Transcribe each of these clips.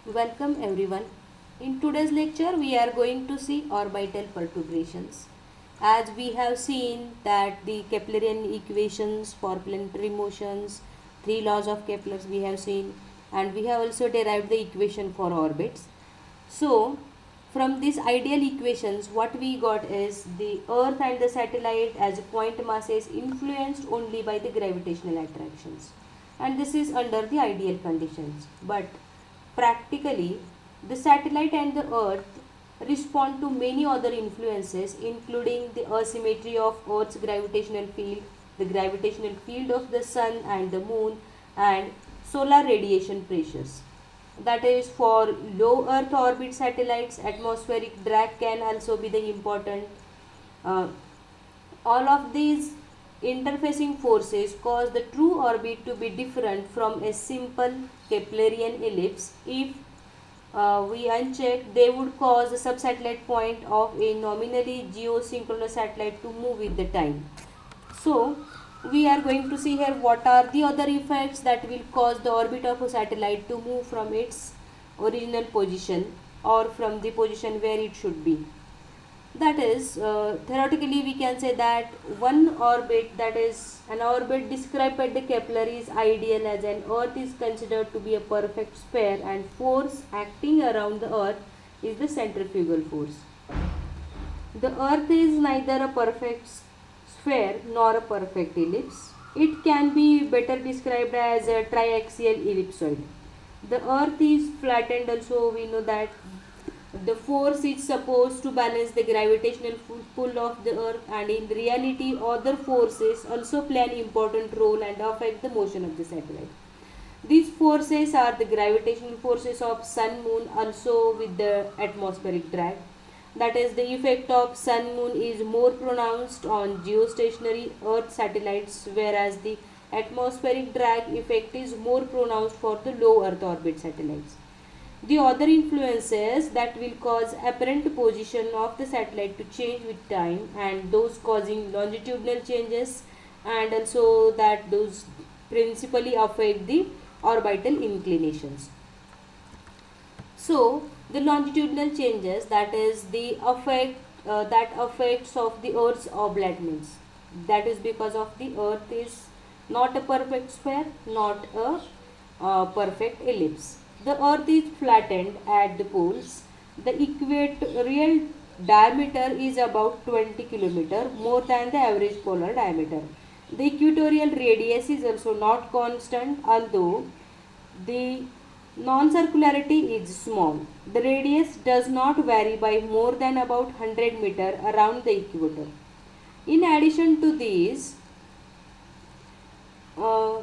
Welcome everyone. In today's lecture we are going to see orbital perturbations. As we have seen that the Keplerian equations for planetary motions, three laws of Kepler's we have seen, and we have also derived the equation for orbits. So from these ideal equations what we got is the earth and the satellite as point masses influenced only by the gravitational attractions, and this is under the ideal conditions. But practically, the satellite and the earth respond to many other influences, including the asymmetry of earth's gravitational field, the gravitational field of the sun and the moon, and solar radiation pressures. That is, for low earth orbit satellites, atmospheric drag can also be the important. uh, all of these interfacing forces cause the true orbit to be different from a simple Keplerian ellipse. If we uncheck, they would cause a subsatellite point of a nominally geosynchronous satellite to move with the time. So, we are going to see here what are the other effects that will cause the orbit of a satellite to move from its original position or from the position where it should be. That is, theoretically we can say that one orbit, that is an orbit described by the Kepler, is ideal as an earth is considered to be a perfect sphere and force acting around the earth is the centrifugal force. The earth is neither a perfect sphere nor a perfect ellipse. It can be better described as a triaxial ellipsoid. The earth is flattened, also we know that the force is supposed to balance the gravitational pull of the earth, and in reality other forces also play an important role and affect the motion of the satellite. These forces are the gravitational forces of sun moon, also with the atmospheric drag. That is, the effect of sun moon is more pronounced on geostationary earth satellites, whereas the atmospheric drag effect is more pronounced for the low earth orbit satellites. The other influences that will cause apparent position of the satellite to change with time, and those causing longitudinal changes, and also that those principally affect the orbital inclinations. So the longitudinal changes, that is the effect that affects of the earth's oblateness, that is because of the earth is not a perfect sphere, not a perfect ellipse. The earth is flattened at the poles. The equatorial diameter is about 20 km more than the average polar diameter. The equatorial radius is also not constant, although the non-circularity is small. The radius does not vary by more than about 100 meter around the equator. In addition to these uh,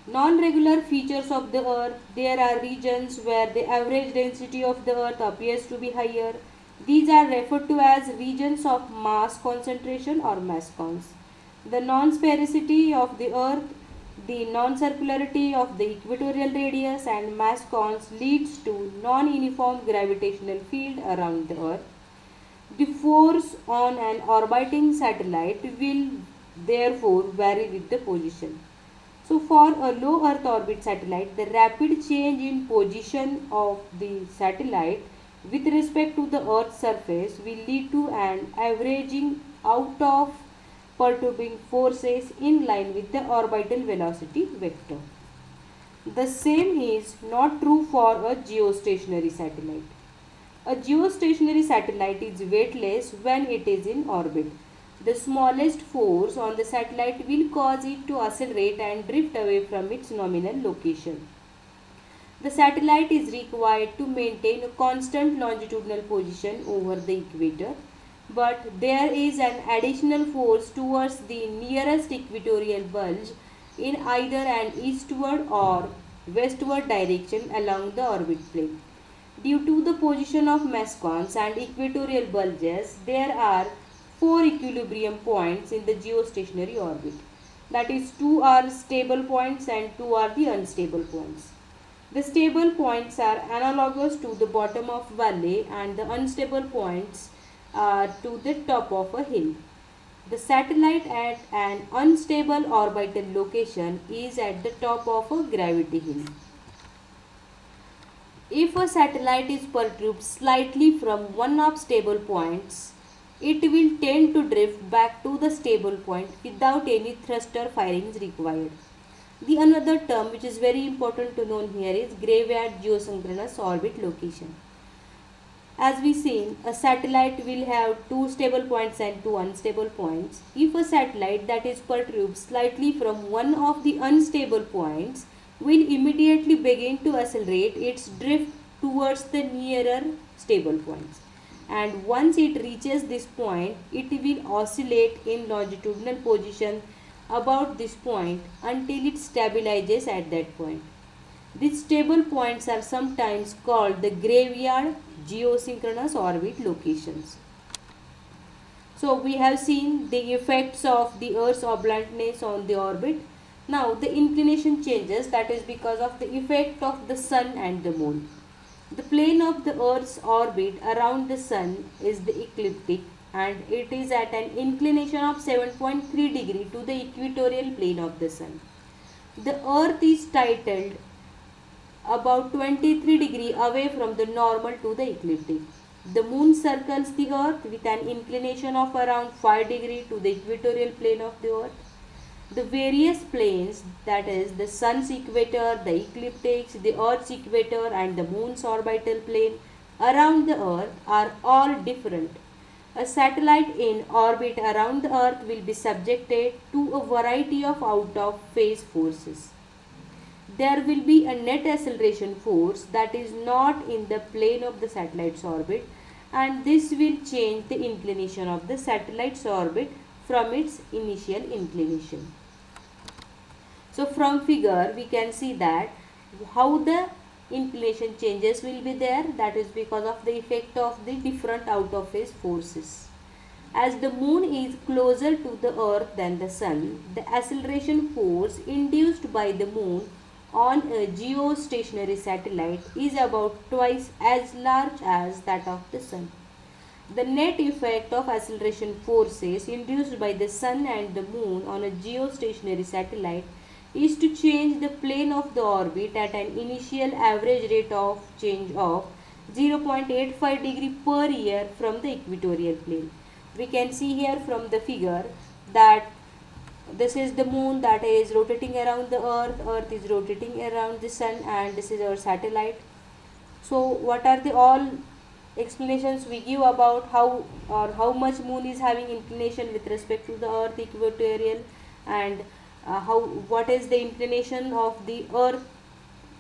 non-regular features of the earth, there are regions where the average density of the earth appears to be higher. These are referred to as regions of mass concentration or mass cons. The non-sphericity of the earth, the non-circularity of the equatorial radius and mass cons leads to non-uniform gravitational field around the earth. The force on an orbiting satellite will therefore vary with the position. So for a low earth orbit satellite, the rapid change in position of the satellite with respect to the earth's surface will lead to an averaging out of perturbing forces in line with the orbital velocity vector. The same is not true for a geostationary satellite. A geostationary satellite is weightless when it is in orbit. The smallest force on the satellite will cause it to accelerate and drift away from its nominal location. The satellite is required to maintain a constant longitudinal position over the equator, but there is an additional force towards the nearest equatorial bulge in either an eastward or westward direction along the orbit plane. Due to the position of mescons and equatorial bulges, there are four equilibrium points in the geostationary orbit. That is, two are stable points and two are the unstable points. The stable points are analogous to the bottom of valley, and the unstable points are to the top of a hill. The satellite at an unstable orbital location is at the top of a gravity hill. If a satellite is perturbed slightly from one of stable points, it will tend to drift back to the stable point without any thruster firings required. The another term which is very important to know here is graveyard geosynchronous orbit location. As we seen, a satellite will have two stable points and two unstable points. If a satellite that is perturbed slightly from one of the unstable points will immediately begin to accelerate its drift towards the nearer stable points. And once it reaches this point, it will oscillate in longitudinal position about this point until it stabilizes at that point. These stable points are sometimes called the graveyard geosynchronous orbit locations. So we have seen the effects of the Earth's obliqueness on the orbit. Now the inclination changes, that is because of the effect of the Sun and the Moon. The plane of the Earth's orbit around the Sun is the ecliptic, and it is at an inclination of 7.3 degree to the equatorial plane of the Sun. The Earth is tilted about 23 degrees away from the normal to the ecliptic. The Moon circles the Earth with an inclination of around 5 degrees to the equatorial plane of the Earth. The various planes, that is the Sun's equator, the ecliptics, the Earth's equator and the Moon's orbital plane around the Earth are all different. A satellite in orbit around the Earth will be subjected to a variety of out-of-phase forces. There will be a net acceleration force that is not in the plane of the satellite's orbit, and this will change the inclination of the satellite's orbit from its initial inclination. So from figure we can see that how the inclination changes will be there, that is because of the effect of the different out of phase forces. As the Moon is closer to the Earth than the Sun, the acceleration force induced by the Moon on a geostationary satellite is about twice as large as that of the Sun. The net effect of acceleration forces induced by the Sun and the Moon on a geostationary satellite is to change the plane of the orbit at an initial average rate of change of 0.85 degree per year from the equatorial plane. We can see here from the figure that this is the Moon that is rotating around the Earth is rotating around the Sun, and this is our satellite. So what are the all explanations we give about how much Moon is having inclination with respect to the Earth equatorial, and what is the inclination of the Earth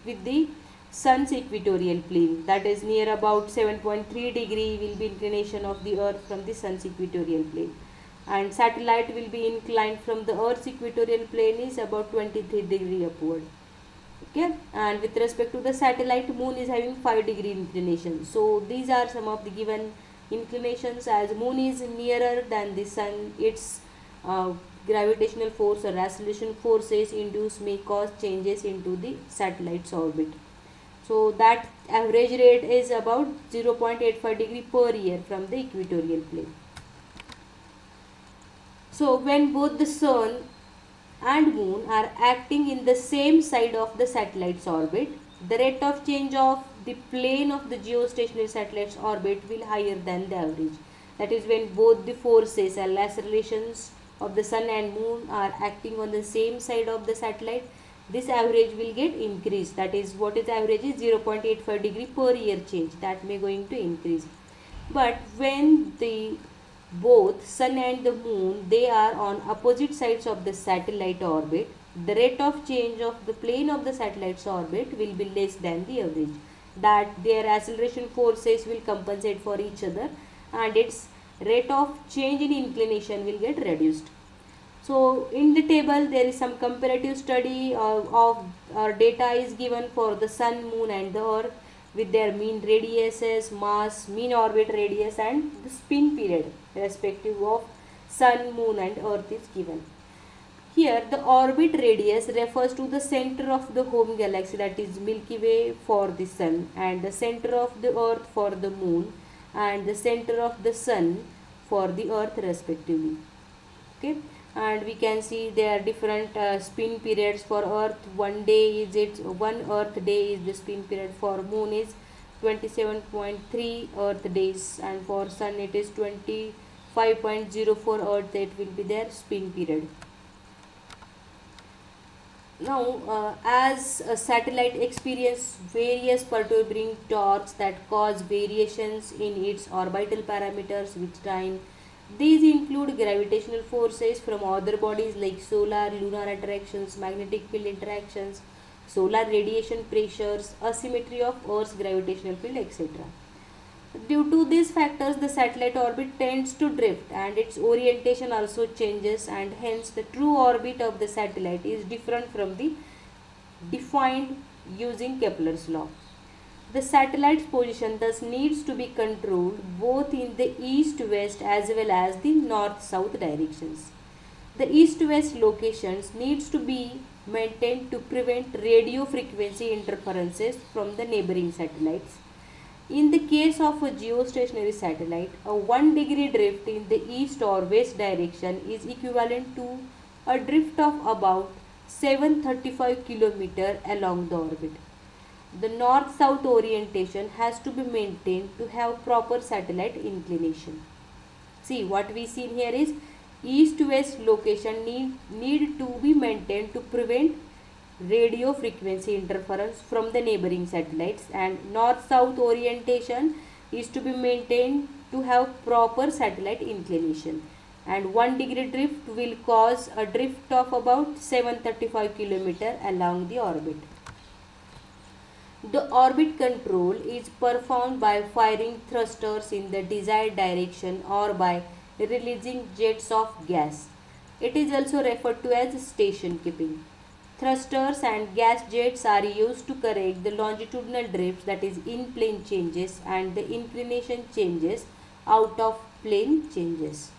with the Sun's equatorial plane, that is near about 7.3 degree will be inclination of the Earth from the Sun's equatorial plane, and satellite will be inclined from the Earth's equatorial plane is about 23 degree upward. Okay, and with respect to the satellite, Moon is having 5 degree inclination. So these are some of the given inclinations. As Moon is nearer than the Sun, its gravitational force or acceleration forces induced may cause changes into the satellite's orbit. So that average rate is about 0.85 degree per year from the equatorial plane. So when both the Sun and Moon are acting in the same side of the satellite's orbit, the rate of change of the plane of the geostationary satellite's orbit will higher than the average. That is when both the forces and accelerations of the Sun and Moon are acting on the same side of the satellite, this average will get increased. That is, what is average is 0.85 degree per year change, that may going to increase. But when the both Sun and the Moon, they are on opposite sides of the satellite orbit, the rate of change of the plane of the satellite's orbit will be less than the average. That their acceleration forces will compensate for each other, and its rate of change in inclination will get reduced. So in the table there is some comparative study of data is given for the Sun, Moon and the Earth with their mean radiuses, mass, mean orbit radius and the spin period respective of Sun, Moon and Earth is given. Here the orbit radius refers to the center of the home galaxy, that is Milky Way for the Sun, and the center of the Earth for the Moon, and the center of the Sun for the Earth respectively. Okay. and we can see there are different spin periods for earth. One day is its one earth day is the spin period. For moon is 27.3 earth days, and for sun it is 25.04 earth, it will be their spin period. Now, as a satellite experience various perturbing torques that cause variations in its orbital parameters with time. These include gravitational forces from other bodies like solar, lunar attractions, magnetic field interactions, solar radiation pressures, asymmetry of Earth's gravitational field, etc. Due to these factors, the satellite orbit tends to drift and its orientation also changes, and hence the true orbit of the satellite is different from the defined using Kepler's law. The satellite's position thus needs to be controlled both in the east-west as well as the north-south directions. The east-west locations needs to be maintained to prevent radio frequency interferences from the neighboring satellites. In the case of a geostationary satellite, a 1 degree drift in the east or west direction is equivalent to a drift of about 735 km along the orbit. The north-south orientation has to be maintained to have proper satellite inclination. See, what we see here is east-west location need to be maintained to prevent radio frequency interference from the neighboring satellites, and north-south orientation is to be maintained to have proper satellite inclination, and 1 degree drift will cause a drift of about 735 km along the orbit. The orbit control is performed by firing thrusters in the desired direction or by releasing jets of gas. It is also referred to as station keeping. Thrusters and gas jets are used to correct the longitudinal drifts, that is in plane changes, and the inclination changes out of plane changes.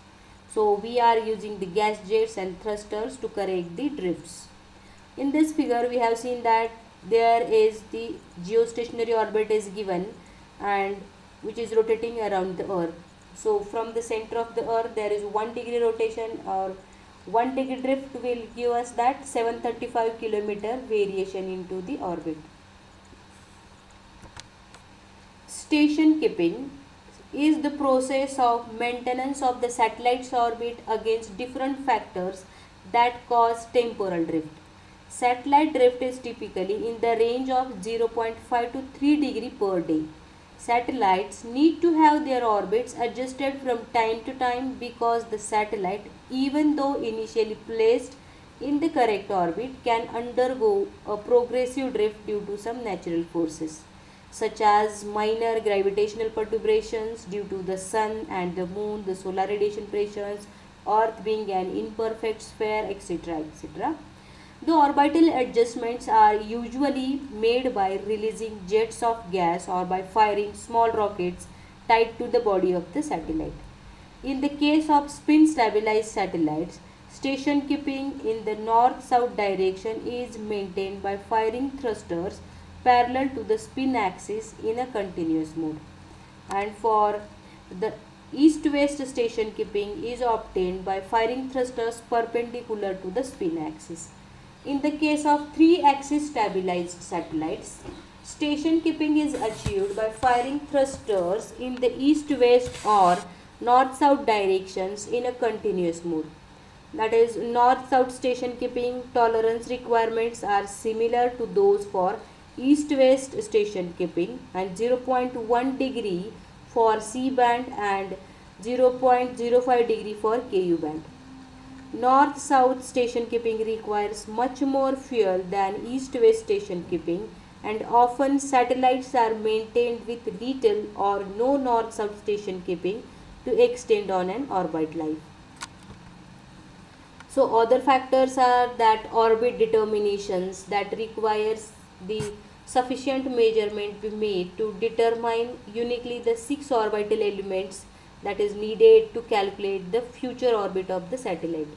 So we are using the gas jets and thrusters to correct the drifts. In this figure we have seen that there is the geostationary orbit is given, and which is rotating around the earth. So from the center of the earth there is 1 degree rotation, or 1 degree drift will give us that 735 km variation into the orbit. Station keeping is the process of maintenance of the satellite's orbit against different factors that cause temporal drift. Satellite drift is typically in the range of 0.5 to 3 degree per day. Satellites need to have their orbits adjusted from time to time because the satellite, even though initially placed in the correct orbit, can undergo a progressive drift due to some natural forces, such as minor gravitational perturbations due to the sun and the moon, the solar radiation pressures, Earth being an imperfect sphere, etc. etc. The orbital adjustments are usually made by releasing jets of gas or by firing small rockets tied to the body of the satellite. In the case of spin stabilized satellites, station keeping in the north-south direction is maintained by firing thrusters parallel to the spin axis in a continuous mode. And for the east-west station keeping is obtained by firing thrusters perpendicular to the spin axis. In the case of 3-axis stabilized satellites, station keeping is achieved by firing thrusters in the east-west or north-south directions in a continuous mode. That is, north-south station keeping tolerance requirements are similar to those for east-west station keeping, and 0.1 degree for C band and 0.05 degree for Ku band. North-south station keeping requires much more fuel than east-west station keeping, and often satellites are maintained with little or no north-south station keeping to extend on an orbit life. So other factors are that orbit determinations that requires the sufficient measurement be made to determine uniquely the 6 orbital elements that is needed to calculate the future orbit of the satellite.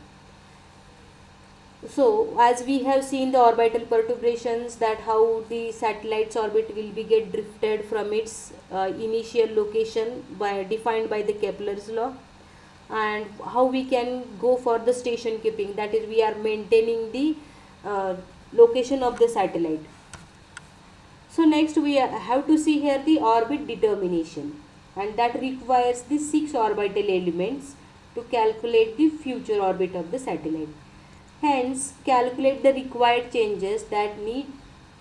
So as we have seen the orbital perturbations, that how the satellite's orbit will be get drifted from its initial location by defined by the Kepler's law. and how we can go for the station keeping, that is we are maintaining the location of the satellite. So next we have to see here the orbit determination, and that requires the 6 orbital elements to calculate the future orbit of the satellite. Hence, calculate the required changes that need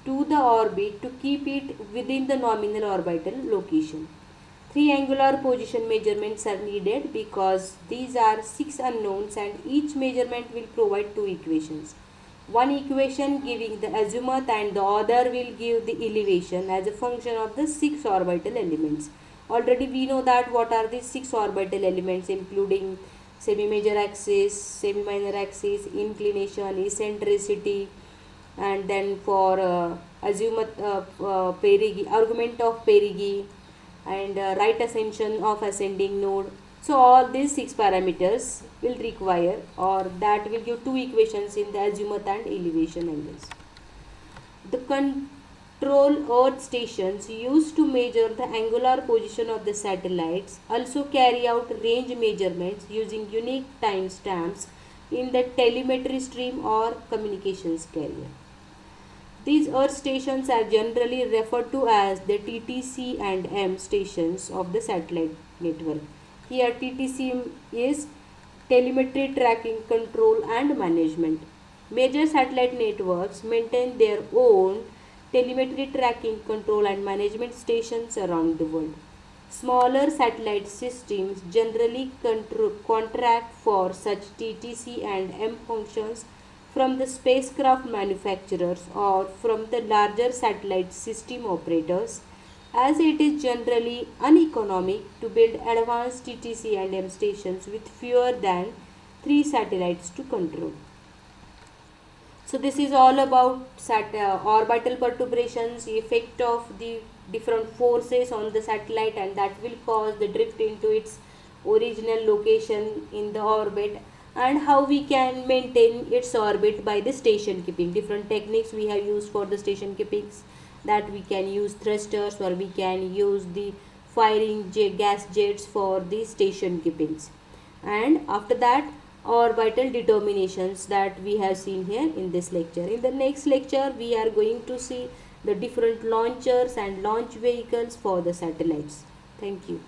to the orbit to keep it within the nominal orbital location. 3 angular position measurements are needed because these are 6 unknowns and each measurement will provide 2 equations. One equation giving the azimuth and the other will give the elevation as a function of the 6 orbital elements. Already we know that what are the 6 orbital elements, including semi-major axis, semi-minor axis, inclination, eccentricity, and then for azimuth, perigee, argument of perigee, and right ascension of ascending node. So all these 6 parameters will require, or that will give 2 equations in the azimuth and elevation angles. The control earth stations used to measure the angular position of the satellites also carry out range measurements using unique timestamps in the telemetry stream or communications carrier. These earth stations are generally referred to as the TTC and M stations of the satellite network. Here TTC is telemetry tracking, control and management. Major satellite networks maintain their own telemetry tracking, control and management stations around the world. Smaller satellite systems generally contract for such TTC and M functions from the spacecraft manufacturers or from the larger satellite system operators, as it is generally uneconomic to build advanced TTC and M stations with fewer than 3 satellites to control. So this is all about orbital perturbations, effect of the different forces on the satellite, and that will cause the drift into its original location in the orbit, and how we can maintain its orbit by the station keeping. Different techniques we have used for the station keepings, that we can use thrusters or we can use the firing gas jets for the station keepings. And after that, orbital determinations that we have seen here in this lecture. In the next lecture we are going to see the different launchers and launch vehicles for the satellites. Thank you.